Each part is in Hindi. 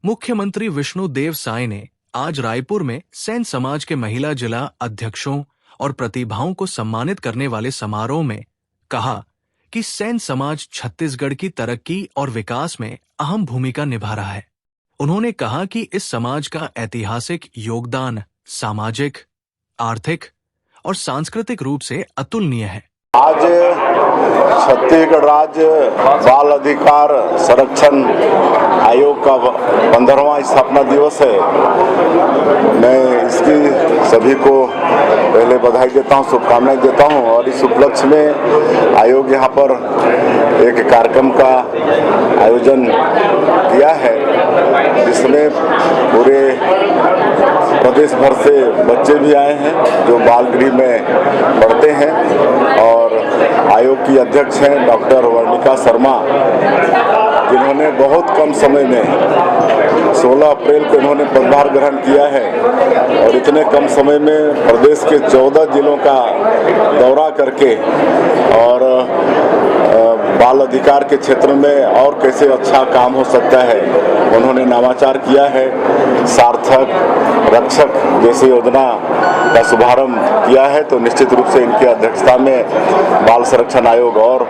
मुख्यमंत्री विष्णुदेव साय ने आज रायपुर में सेन समाज के महिला जिला अध्यक्षों और प्रतिभाओं को सम्मानित करने वाले समारोह में कहा कि सेन समाज छत्तीसगढ़ की तरक्की और विकास में अहम भूमिका निभा रहा है। उन्होंने कहा कि इस समाज का ऐतिहासिक योगदान सामाजिक, आर्थिक और सांस्कृतिक रूप से अतुलनीय है। आज छत्तीसगढ़ राज्य बाल अधिकार संरक्षण आयोग का 15वां स्थापना दिवस है। मैं इसकी सभी को पहले बधाई देता हूं, शुभकामनाएं देता हूं और इस उपलक्ष्य में आयोग यहां पर एक कार्यक्रम का आयोजन किया है, जिसमें पूरे प्रदेश भर से बच्चे भी आए हैं जो बाल गृह में पढ़ते हैं और आयोग की अध्यक्ष हैं डॉक्टर वर्णिका शर्मा, जिन्होंने बहुत कम समय में 16 अप्रैल को इन्होंने पदभार ग्रहण किया है और इतने कम समय में प्रदेश के 14 जिलों का दौरा करके और बाल अधिकार के क्षेत्र में और कैसे अच्छा काम हो सकता है उन्होंने नामाचार किया है। सार्थक, रक्षक जैसी योजना का शुभारंभ किया है, तो निश्चित रूप से इनकी अध्यक्षता में बाल संरक्षण आयोग और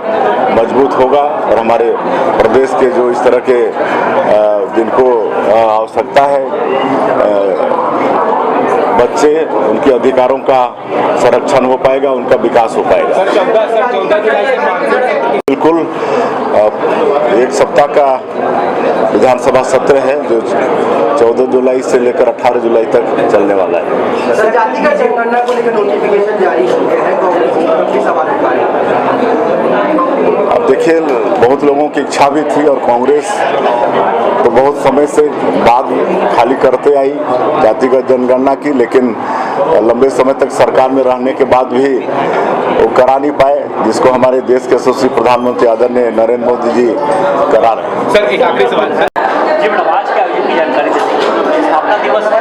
मजबूत होगा और हमारे प्रदेश के जो इस तरह के जिनको आवश्यकता है बच्चे, उनके अधिकारों का संरक्षण हो पाएगा, उनका विकास हो पाएगा। बिल्कुल, एक सप्ताह का विधानसभा सत्र है जो 14 जुलाई से लेकर 18 जुलाई तक चलने वाला है। सर, जातिगत जनगणना को लेकर नोटिफिकेशन जारी हो गया है, कांग्रेस सवाल अब देखिए, बहुत लोगों की इच्छा भी थी और कांग्रेस तो बहुत समय से बात खाली करते आई जातिगत जनगणना की, लेकिन लंबे समय तक सरकार में रहने के बाद भी वो करा नहीं पाए, जिसको हमारे देश के यशस्वी प्रधानमंत्री आदरणीय नरेंद्र मोदी जी करा रहे। सर, एक आखिरी सवाल है जी, आज के आयोजन की जानकारी देते, स्थापना दिवस है।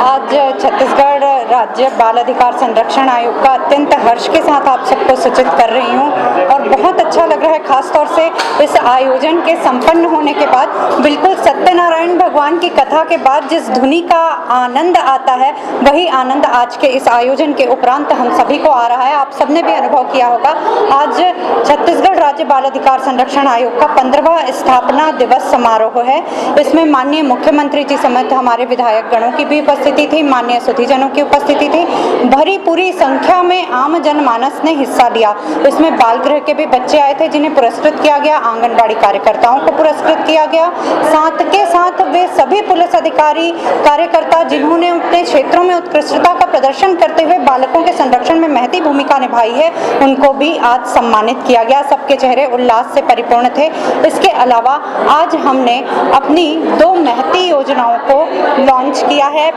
आज छत्तीसगढ़ राज्य बाल अधिकार संरक्षण आयोग का अत्यंत हर्ष के साथ आप सबको सूचित कर रही हूँ और बहुत अच्छा लग रहा है, खास तौर से इस आयोजन के संपन्न होने के बाद। बिल्कुल सत्यनारायण भगवान की कथा के बाद जिस धुनी का आनंद आता है, वही आनंद आज के इस आयोजन के उपरांत हम सभी को आ रहा है। आप सबने भी अनुभव किया होगा। आज छत्तीसगढ़ राज्य बाल अधिकार संरक्षण आयोग का 15वां स्थापना दिवस समारोह है। इसमें माननीय मुख्यमंत्री जी समेत हमारे विधायक गणों की भी उपस्थिति थी, माननीय सुधीजनों की उपस्थिति थी, भरी पूरी संख्या में आम जनमानस ने हिस्सा लिया। इसमें बाल गृह के भी बच्चे आए थे जिन्हें पुरस्कृत किया गया, आंगनबाड़ी कार्यकर्ताओं को पुरस्कृत किया गया, साथ के साथ वे सभी पुलिस अधिकारी कार्यकर्ता जिन्होंने अपने क्षेत्रों में उत्कृष्टता का प्रदर्शन करते हुए बालकों के संरक्षण में महती भूमिका निभाई है, उनको भी आज सम्मानित किया गया। सबके चेहरे उल्लास से परिपूर्ण थे। इसके अलावा आज हमने अपनी 2 महती योजनाओं को लॉन्च किया है,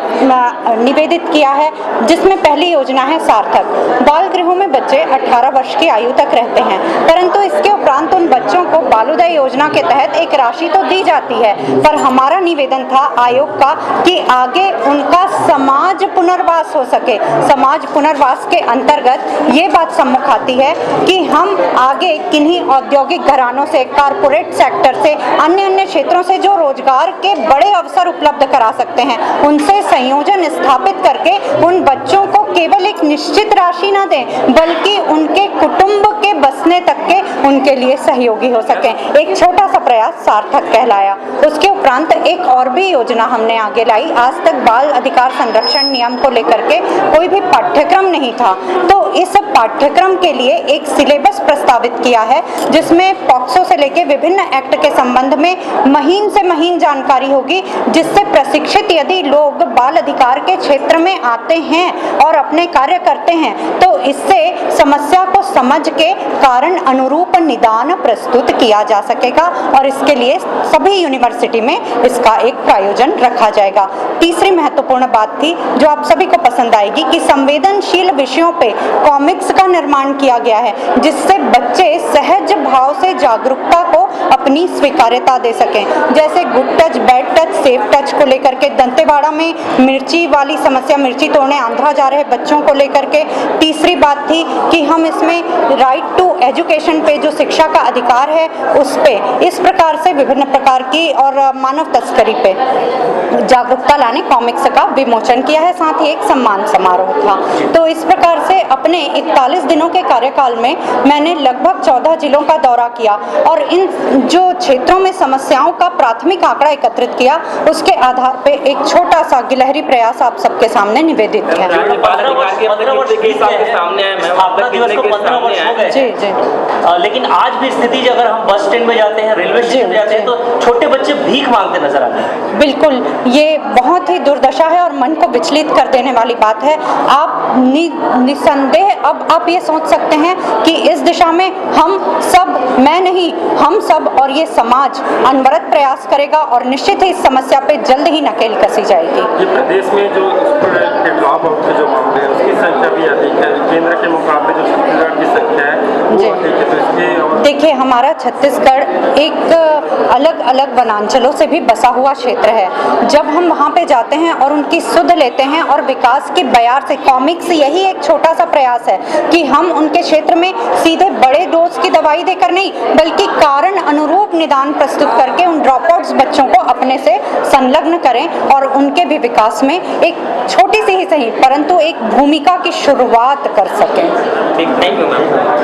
निवेदित किया है, जिसमें पहली योजना है सार्थक। बाल गृहों में बच्चे 18 वर्ष की आयु तक रहते हैं, परंतु इसके उपरांत उन बच्चों को बालोदय योजना के तहत एक राशि तो दी जाती है, पर हमारा निवेदन था आयोग का कि आगे उनका समाज पुनर्वास हो सके। समाज पुनर्वास के अंतर्गत ये बात सम्मुख आती है कि हम आगे किन्हीं औद्योगिक घरानों से, कारपोरेट सेक्टर से, अन्य क्षेत्रों से जो रोजगार के बड़े अवसर उपलब्ध करा सकते हैं, उनसे संयोजन स्थापित करके उन बच्चों को केवल एक निश्चित राशि न दें, बल्कि उनके कुटुंब के बसने तक के उनके लिए सहयोगी हो सकें। एक छोटा सा प्रयास सार्थक कहलाया। उसके उपरांत एक और भी योजना हमने आगे लाई। आज तक बाल अधिकार संरक्षण नियम को लेकर के कोई भी पाठ्यक्रम नहीं था, तो इस पाठ्यक्रम के लिए एक सिलेबस प्रस्तावित किया है, जिसमें पॉक्सो से लेके विभिन्न एक्ट के संबंध में महीन से महीन जानकारी होगी, जिससे प्रशिक्षित यदि लोग बाल अधिकार के क्षेत्र में आते हैं और अपने कार्य करते हैं, तो इससे समस्या को समझ के कारण अनुरूप निदान प्रस्तुत किया जा सकेगा और इसके लिए सभी यूनिवर्सिटी में इसका एक प्रायोजन रखा जाएगा। तीसरी महत्वपूर्ण बात थी जो आप सभी को पसंद आएगी कि संवेदनशील विषयों पे कॉमिक्स का निर्माण किया गया है, जिससे बच्चे सहज भाव से जागरूकता को अपनी स्वीकार्यता दे सकें। जैसे good touch, bad touch, safe touch को लेकर के, दंतेवाड़ा में मिर्ची वाली समस्या, मिर्ची तोड़ने आंध्रा जा रहे बच्चों को लेकर के। तीसरी बात थी कि हम इसमें राइट टू एजुकेशन पे, जो शिक्षा का अधिकार है उस पे, इस प्रकार से विभिन्न प्रकार की और मानव तस्करी पे जागरूकता लाने कॉमिक्स का विमोचन किया है। साथ ही एक सम्मान समारोह था। तो इस प्रकार से अपने 41 दिनों के कार्यकाल में मैंने लगभग 14 जिलों का दौरा किया और इन जो क्षेत्रों में समस्याओं का प्राथमिक आंकड़ा एकत्रित किया, उसके आधार पे एक छोटा सा गिलहरी प्रयास आप सबके सामने निवेदित किया। जी जी। लेकिन आज भी स्थिति, अगर हम बस स्टैंड में जाते हैं, रेलवे स्टेशन में जाते हैं, तो छोटे बच्चे भीख मांगते नजर आते हैं। बिल्कुल, ये बहुत ही दुर्दशा है और मन को विचलित कर देने वाली बात है। आप निसंदेह अब आप ये सोच सकते हैं कि इस दिशा में हम सब, मैं नहीं, हम सब और ये समाज अनवरत प्रयास करेगा और निश्चित ही इस समस्या पे जल्द ही नकेल कसी जाएगी। ये प्रदेश में जो ड्रॉप आउट के जो मामले हैं उसकी संख्या भी अधिक है, केंद्र के मुकाबले जो छत्तीसगढ़ की संख्या है वो अधिक है। तो इसके देखिए, हमारा छत्तीसगढ़ एक अलग अलग वनांचलों से भी बसा हुआ क्षेत्र है। जब हम वहाँ पे जाते हैं और उनकी सुध लेते हैं और विकास की बयार से, कॉमिक्स यही एक छोटा सा प्रयास है कि हम उनके क्षेत्र में सीधे बड़े डोज की दवाई देकर नहीं, बल्कि कारण अनुरूप निदान प्रस्तुत करके उन ड्रॉपआउट्स बच्चों को अपने से संलग्न करें और उनके भी विकास में एक छोटी सी ही सही परंतु एक भूमिका की शुरुआत कर सकें। Thank you ma'am.